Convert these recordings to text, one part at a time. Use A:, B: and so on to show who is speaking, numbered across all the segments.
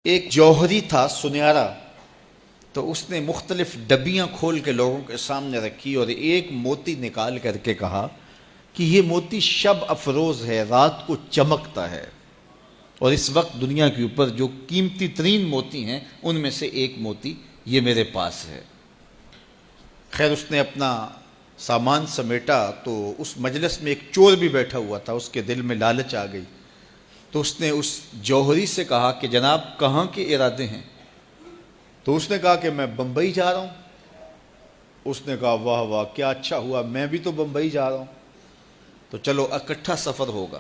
A: ایک جوہری تھا سنہرا، تو اس نے مختلف ڈبیاں کھول کے لوگوں کے سامنے رکھی اور ایک موتی نکال کر کے کہا کہ یہ موتی شب افروز ہے، رات کو چمکتا ہے، اور اس وقت دنیا کے اوپر جو قیمتی ترین موتی ہیں ان میں سے ایک موتی یہ میرے پاس ہے۔ خیر اس نے اپنا سامان سمیٹا تو اس مجلس میں ایک چور بھی بیٹھا ہوا تھا، اس کے دل میں لالچ آ گئی، تو اس نے اس جوہری سے کہا کہ جناب کہاں کے ارادے ہیں؟ تو اس نے کہا کہ میں بمبئی جا رہا ہوں۔ اس نے کہا واہ واہ کیا اچھا ہوا، میں بھی تو بمبئی جا رہا ہوں، تو چلو اکٹھا سفر ہوگا۔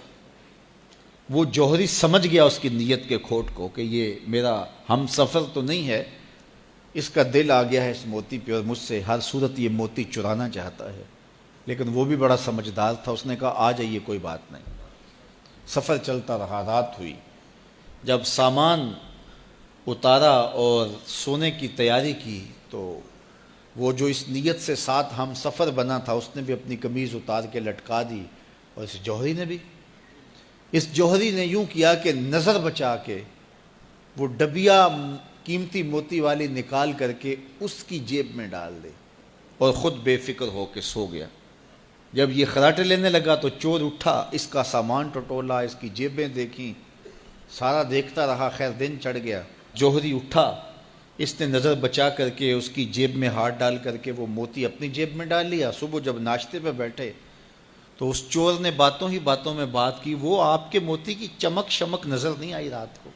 A: وہ جوہری سمجھ گیا اس کی نیت کے کھوٹ کو کہ یہ میرا ہم سفر تو نہیں ہے، اس کا دل آ گیا ہے اس موتی پہ اور مجھ سے ہر صورت یہ موتی چرانا چاہتا ہے۔ لیکن وہ بھی بڑا سمجھدار تھا، اس نے کہا آ جائیے کوئی بات نہیں۔ سفر چلتا رہا، رات ہوئی، جب سامان اتارا اور سونے کی تیاری کی تو وہ جو اس نیت سے ساتھ ہم سفر بنا تھا اس نے بھی اپنی قمیض اتار کے لٹکا دی، اور اس جوہری نے بھی۔ اس جوہری نے یوں کیا کہ نظر بچا کے وہ ڈبیا قیمتی موتی والی نکال کر کے اس کی جیب میں ڈال دی اور خود بے فکر ہو کے سو گیا۔ جب یہ خراٹے لینے لگا تو چور اٹھا، اس کا سامان ٹٹولا، اس کی جیبیں دیکھیں، سارا دیکھتا رہا۔ خیر دن چڑھ گیا، جوہری اٹھا، اس نے نظر بچا کر کے اس کی جیب میں ہاتھ ڈال کر کے وہ موتی اپنی جیب میں ڈال لیا۔ صبح جب ناشتے پہ بیٹھے تو اس چور نے باتوں ہی باتوں میں بات کی، وہ آپ کے موتی کی چمک شمک نظر نہیں آئی رات کو؟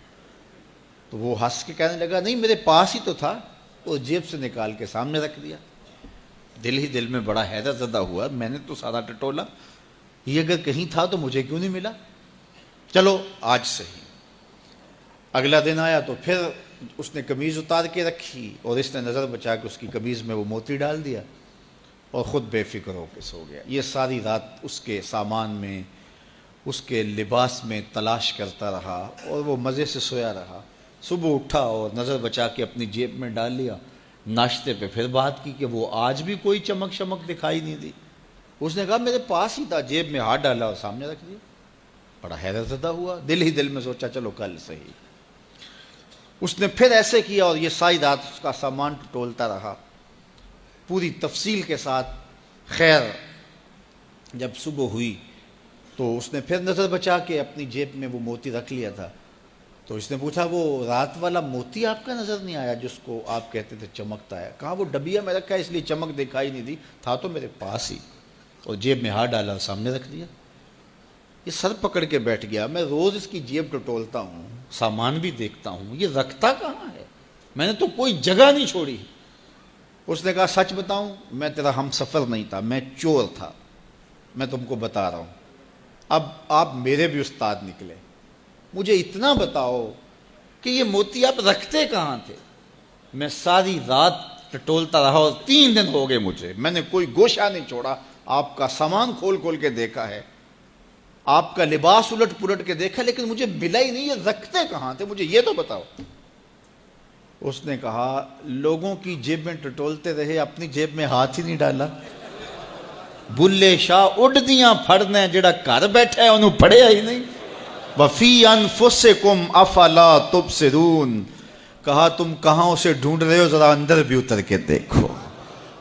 A: تو وہ ہنس کے کہنے لگا نہیں میرے پاس ہی تو تھا، اور جیب سے نکال کے سامنے رکھ دیا۔ دل ہی دل میں بڑا حیرت زدہ ہوا، میں نے تو سارا ٹٹولا، یہ اگر کہیں تھا تو مجھے کیوں نہیں ملا؟ چلو آج صحیح۔ اگلا دن آیا تو پھر اس نے قمیض اتار کے رکھی اور اس نے نظر بچا کے اس کی قمیض میں وہ موتی ڈال دیا اور خود بے فکر ہو کے سو گیا۔ یہ ساری رات اس کے سامان میں، اس کے لباس میں تلاش کرتا رہا اور وہ مزے سے سویا رہا۔ صبح اٹھا اور نظر بچا کے اپنی جیب میں ڈال لیا۔ ناشتے پہ پھر بات کی کہ وہ آج بھی کوئی چمک شمک دکھائی نہیں دی۔ اس نے کہا میرے پاس ہی تھا، جیب میں ہاتھ ڈالا اور سامنے رکھ دیا۔ بڑا حیرت زدہ ہوا، دل ہی دل میں سوچا چلو کل صحیح۔ اس نے پھر ایسے کیا اور یہ ساری رات اس کا سامان ٹٹولتا رہا پوری تفصیل کے ساتھ۔ خیر جب صبح ہوئی تو اس نے پھر نظر بچا کے اپنی جیب میں وہ موتی رکھ لیا تھا، تو اس نے پوچھا وہ رات والا موتی آپ کا نظر نہیں آیا جس کو آپ کہتے تھے چمکتا ہے؟ کہا وہ ڈبیا میں رکھا ہے اس لیے چمک دکھائی نہیں دی، تھا تو میرے پاس ہی، اور جیب میں ہاتھ ڈالا اور سامنے رکھ دیا۔ یہ سر پکڑ کے بیٹھ گیا، میں روز اس کی جیب ٹٹولتا ہوں، سامان بھی دیکھتا ہوں، یہ رکھتا کہاں ہے؟ میں نے تو کوئی جگہ نہیں چھوڑی۔ اس نے کہا سچ بتاؤں میں تیرا ہم سفر نہیں تھا، میں چور تھا، میں تم کو بتا رہا ہوں۔ اب آپ میرے بھی استاد نکلے، مجھے اتنا بتاؤ کہ یہ موتی آپ رکھتے کہاں تھے؟ میں ساری رات ٹٹولتا رہا اور 3 دن ہو گئے مجھے، میں نے کوئی گوشہ نہیں چھوڑا، آپ کا سامان کھول کھول کے دیکھا ہے، آپ کا لباس الٹ پلٹ کے دیکھا، لیکن مجھے ملا ہی نہیں، یہ رکھتے کہاں تھے؟ مجھے یہ تو بتاؤ۔ اس نے کہا لوگوں کی جیب میں ٹٹولتے رہے، اپنی جیب میں ہاتھ ہی نہیں ڈالا۔ بلے شاہ اڈ دیاں پھڑنے، جڑا گھر بیٹھا ہے انہوں پڑھیا ہی نہیں۔ وَفِي أَنفُسِكُمْ أَفَلَا تُبْصِرُونَ، کہا تم کہاں اسے ڈھونڈ رہے ہو، ذرا اندر بھی اتر کے دیکھو،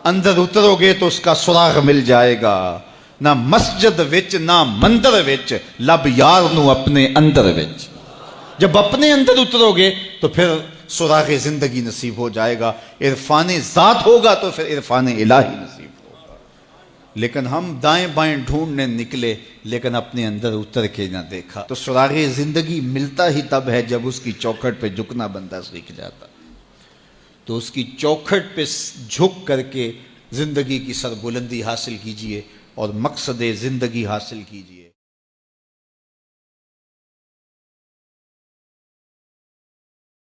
A: اندر اترو گے تو اس کا سراغ مل جائے گا۔ نہ مسجد وچ نہ مندر وچ، لب یار نو اپنے اندر وچ۔ جب اپنے اندر اترو گے تو پھر سراغ زندگی نصیب ہو جائے گا، عرفان ذات ہوگا تو پھر عرفان الہی نصیب ہوگا۔ لیکن ہم دائیں بائیں ڈھونڈنے نکلے لیکن اپنے اندر اتر کے نہ دیکھا۔ تو سراغ زندگی ملتا ہی تب ہے جب اس کی چوکھٹ پہ جھکنا بندہ سیکھ جاتا۔ تو اس کی چوکھٹ پہ جھک کر کے زندگی کی سربلندی حاصل کیجئے اور مقصد زندگی حاصل کیجئے۔